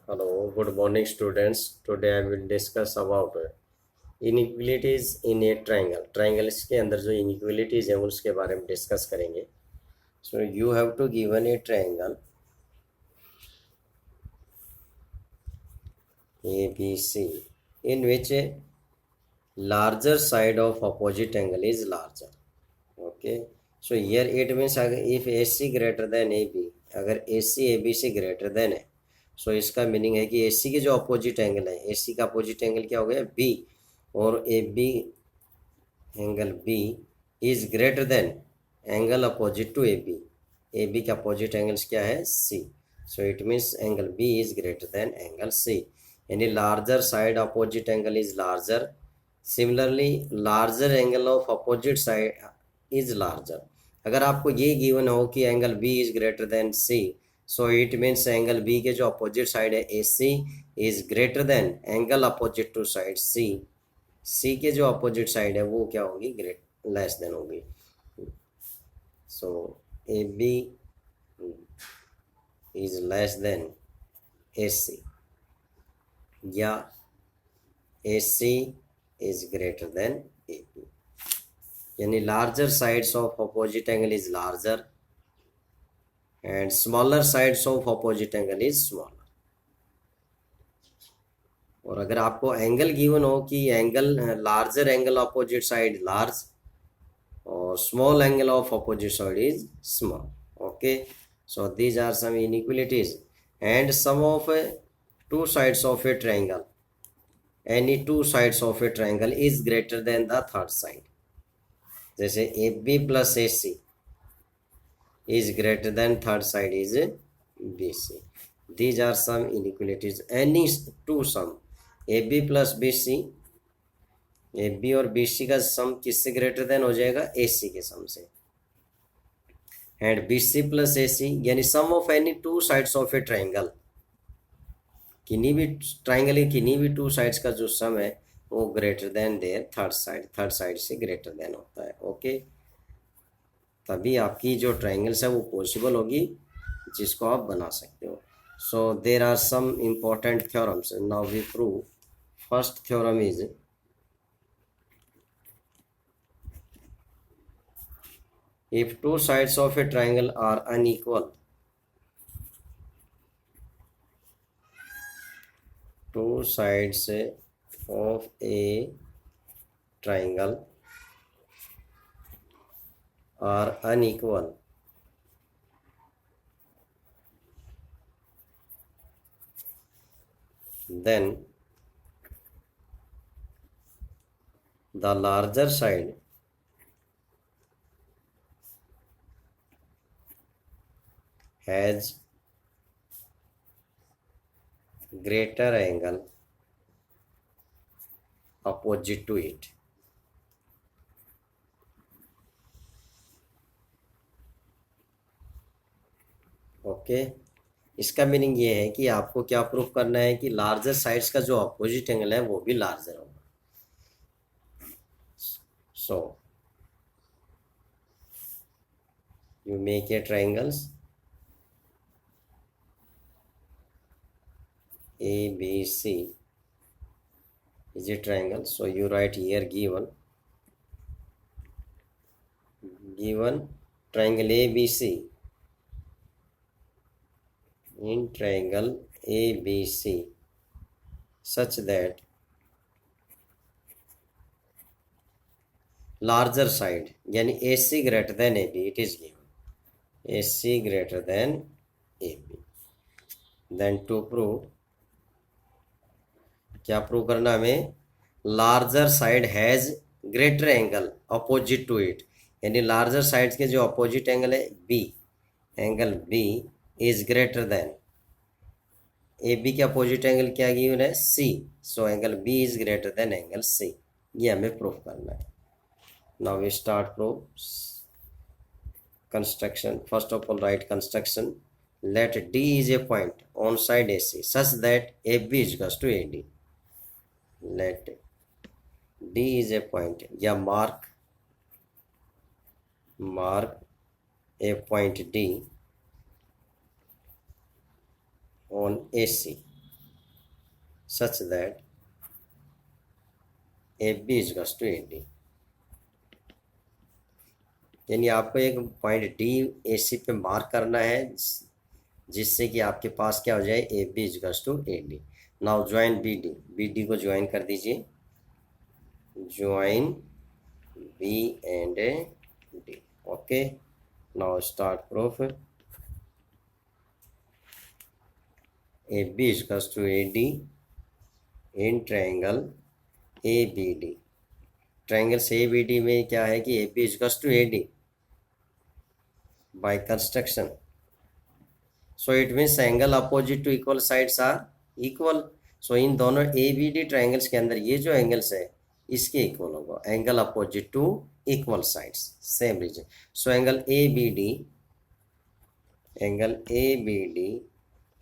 Hello, good morning students. Today I will discuss about inequalities in a triangle. Triangles के अंदर जो inequalities है उसके बारे में डिस्कस करेंगे. So you have to given a triangle ABC in which a larger side of opposite angle is larger. Okay. So here it means if AC greater than AB, अगर AC AB से greater than है, so इसका meaning है कि AC के जो opposite angle है, AC का अपोजिट एंगल क्या हो गया B, और AB angle B is greater than angle opposite to AB. AB का अपोजिट एंगल्स क्या है C. So it means angle B is greater than angle C. यानी larger side opposite angle is larger. Similarly larger angle of opposite side is larger. अगर आपको ये given हो कि angle B is greater than C, so it means angle B के जो opposite side है AC is greater than angle opposite to side C के जो अपोजिट साइड है वो क्या होगी, ग्रेट लेस देन होगी. So AB is less than AC या AC is greater than AB. यानी larger sides of opposite angle is larger and smaller sides of opposite angle is smaller. और अगर आपको एंगल गिवन हो कि angle larger angle opposite side large और small angle of opposite side is small. Okay, so these are some inequalities and sum of two sides of a triangle. Any two sides of a triangle is greater then the third side. जैसे AB plus AC is greater than third side is BC. These are some inequalities. Any two sum AB plus BC, AB और BC का सम किससे greater than हो जाएगा, AC के सम से. And BC plus AC यानी sum of any two sides of a triangle. किन्हीं भी ट्राइंगल की किन्हीं भी टू साइड्स का जो सम है वो greater than there third side से ग्रेटर देन होता है. ओके, तभी आपकी जो ट्राइंगल्स है वो पॉसिबल होगी जिसको आप बना सकते हो. So there are some important theorems. Now we prove. First theorem is if two sides of a triangle are unequal, two sides of a triangle are unequal, then the larger side has greater angle opposite to it. Okay, इसका meaning ये है कि आपको क्या proof करना है कि larger sides का जो अपोजिट एंगल है वो भी लार्जर होगा. So you make a triangles ABC is a triangle. So you write here given triangle ABC. In triangle ABC such that larger side यानी AC greater than AB, it is given AC greater than AB. then to prove, क्या prove करना हमें, larger side has greater angle opposite to it. यानी larger side के जो opposite angle है B, angle B is greater than AB के opposite angle क्या given है C. So angle B is greater than angle C. ये हमें proof करना है. Now we start proof. Construction. First of all write construction. Let D is a point on side AC such that AB is equals to AD. let D is a point या mark a point D on AC such that AB is equals to AD। यानी आपको एक point D A सी पे mark करना है जिससे कि आपके पास क्या हो जाए, A B equals to A D. Now join B D, B D को ज्वाइन कर दीजिए, join B and D. Okay, now start proof. A B equals to A D in triangle A B D. Triangle A B D में क्या है कि A B equals to A D by construction, so it means angle opposite to equal sides are equal. So in दोनों A B D triangles के अंदर ये जो angles है इसके इक्वल होगा, angle opposite to equal sides, same reason. So angle A B D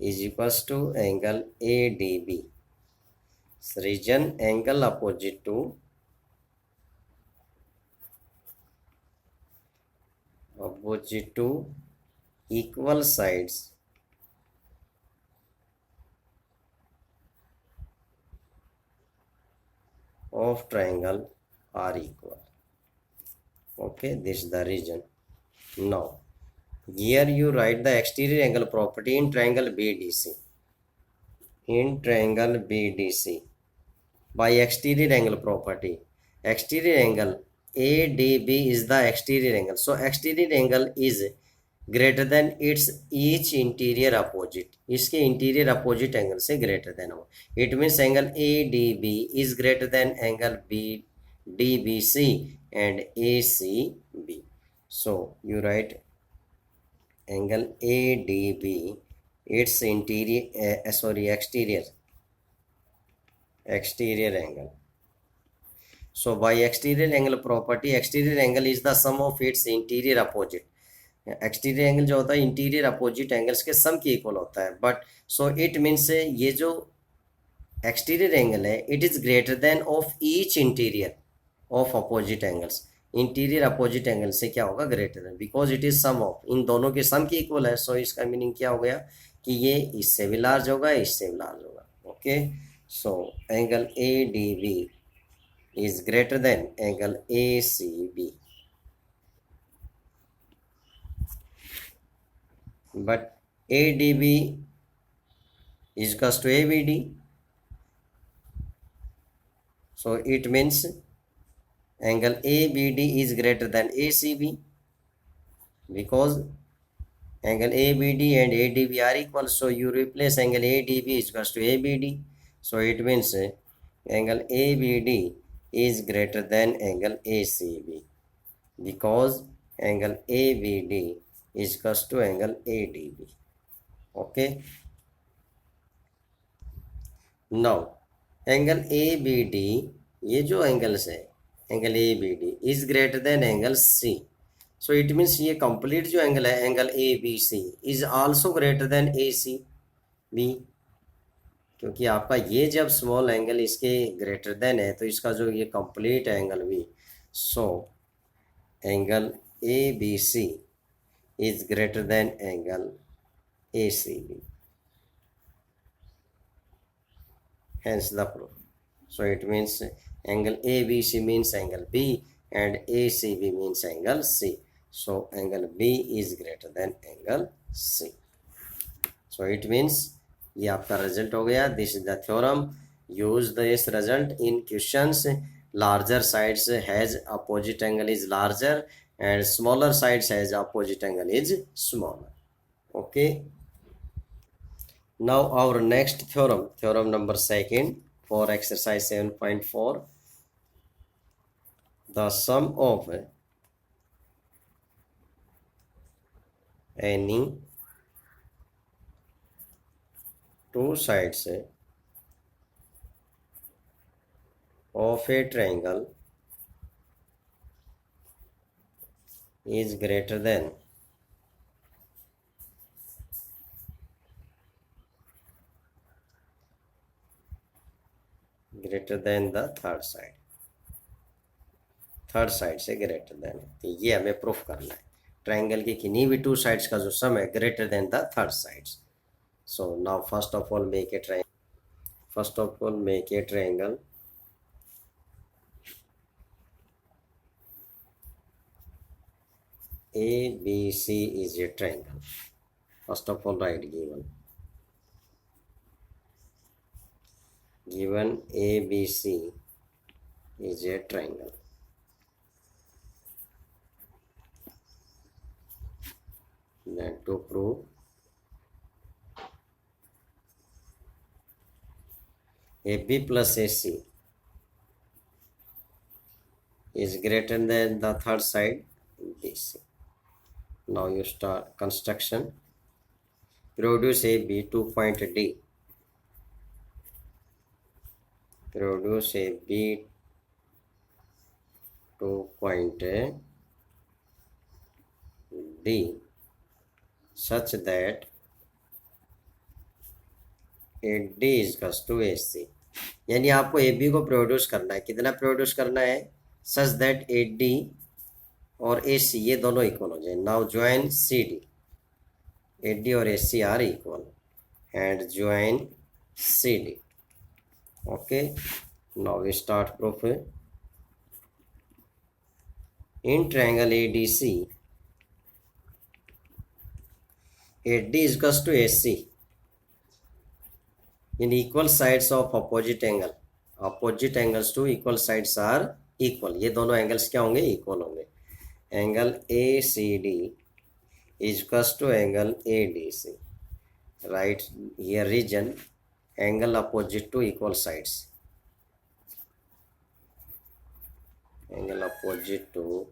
is equals to angle A D B, reason angle opposite to equal sides of triangle are equal. Okay, this is the region. Now here you write the exterior angle property in triangle BDC. In triangle BDC, by exterior angle property, exterior angle ADB is the exterior angle. So exterior angle is greater than its each interior opposite, इसके interior opposite angle से greater than हो। It means angle A D B is greater than angle B D B C and A C B. So you write angle A D B its interior exterior angle. So by exterior angle property, exterior angle is the sum of its interior opposite. Exterior angle जो होता है interior opposite angles के सम के equal होता है, but so it means ये जो exterior angle है it is greater than of each interior of opposite angles. Interior opposite angle से क्या होगा, greater than, because it is sum of, इन दोनों के सम के इक्वल है। सो इसका मीनिंग क्या हो गया कि ये इससे भी लार्ज होगा, इससे भी लार्ज होगा। Okay, so angle A D B is greater than angle ACB, but ADB is equals to ABD, so it means angle ABD is greater than ACB because angle ABD and ADB are equal. So you replace angle ADB is equals to ABD, so it means angle ABD is greater than angle ACB because angle ABD is equals to angle ADB. Okay, now angle ABD, ये जो angles है angle ABD is greater than angle C, so it means ये complete जो angle है angle ABC is also greater than ACB, क्योंकि आपका ये जब स्मॉल एंगल इसके ग्रेटर देन है तो इसका जो ये कंप्लीट एंगल भी, so angle A B C is greater than angle A C B, hence the proof. So it means angle ABC means angle B and ACB means angle C. So angle B is greater than angle C. So it means ये आपका result हो गया। This is the theorem, use this result in questions. Larger sides has opposite angle is larger and smaller sides has opposite angle is smaller. Okay, now our next theorem, theorem number second for exercise 7.4, the sum of any two sides of a triangle is greater than the third side, third side से greater then, तो ये हमें proof करना है। Triangle के किन्हीं भी two sides का जो सम है greater than the third sides. So now first of all make a triangle. first of all make a triangle. ABC is a triangle. First of all write given ABC is a triangle. Then to prove AB plus AC is greater than the third side BC. Now you start construction. Produce AB 2 point D. Produce AB 2 point D such that AD is equals to AC. यानी आपको AB को produce करना है. कितना produce करना है? Such that AD और AC ये दोनों इक्वल हो जाए. Now join CD. AD और AC are equal and join CD. Okay, now we start proof. In triangle ADC, AD is equals to AC in equal sides of opposite angle. Opposite angles to equal sides are equal. ये दोनों angles क्या होंगे? Equal होंगे. Angle ACD is equals to angle ADC. Right here region angle opposite to equal sides. Angle opposite to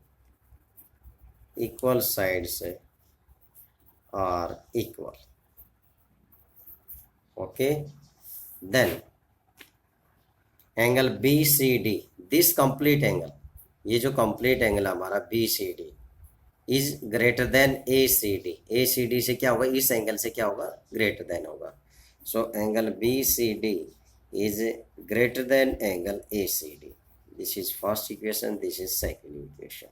equal sides are equal. Okay, then angle BCD, this complete angle, ये जो complete angle हमारा BCD is greater than ACD. ACD से क्या होगा? इस angle से क्या होगा? Greater than होगा. So angle BCD is greater than angle ACD. This is first equation, this is second equation.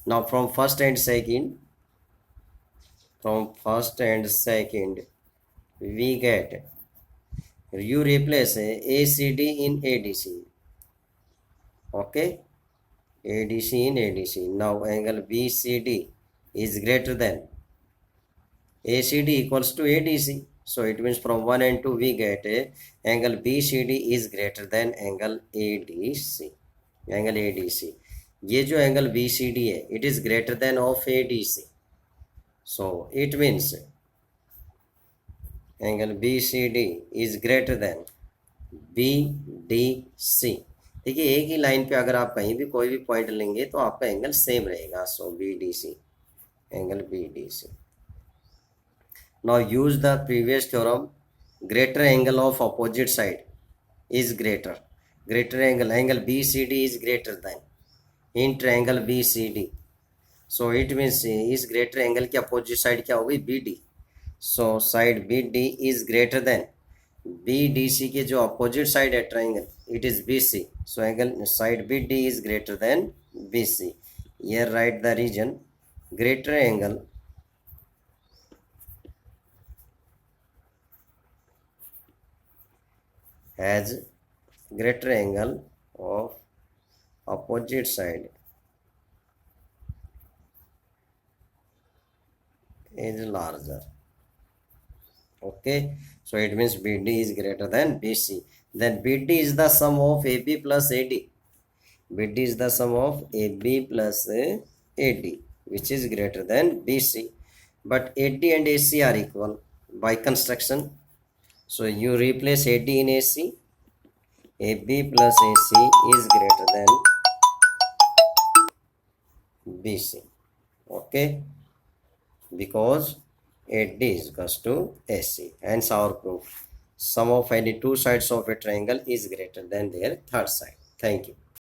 Now from first and second we get, you replace ACD in ADC. Okay, ADC in ADC. Now angle BCD is greater than ACD equals to ADC. So it means from 1 and 2 we get angle BCD is greater than angle ADC. Angle ADC. ये जो angle BCD है, it is greater than of ADC. So it means angle BCD is greater than BDC. देखिए एक ही line पे अगर आप कहीं भी कोई भी पॉइंट लेंगे तो आपका एंगल सेम रहेगा. सो BDC, angle BDC. Now use the previous theorem. Greater angle of opposite side is greater. Greater angle BCD is greater than in triangle BCD. So it means is greater angle की opposite side क्या होगी? BD. So side BD is greater than BDC के जो opposite side है triangle, it is BC. So angle side BD is greater than BC. Here write the region. Greater angle has greater angle of opposite side is larger. Okay, so it means BD is greater than BC. Then BD is the sum of AB plus AD. BD is the sum of AB plus AD, which is greater than BC. But AD and AC are equal by construction. So you replace AD in AC. AB plus AC is greater than BC. Okay, because AD is equals to AC. Hence our proof. Sum of any two sides of a triangle is greater than their third side. Thank you.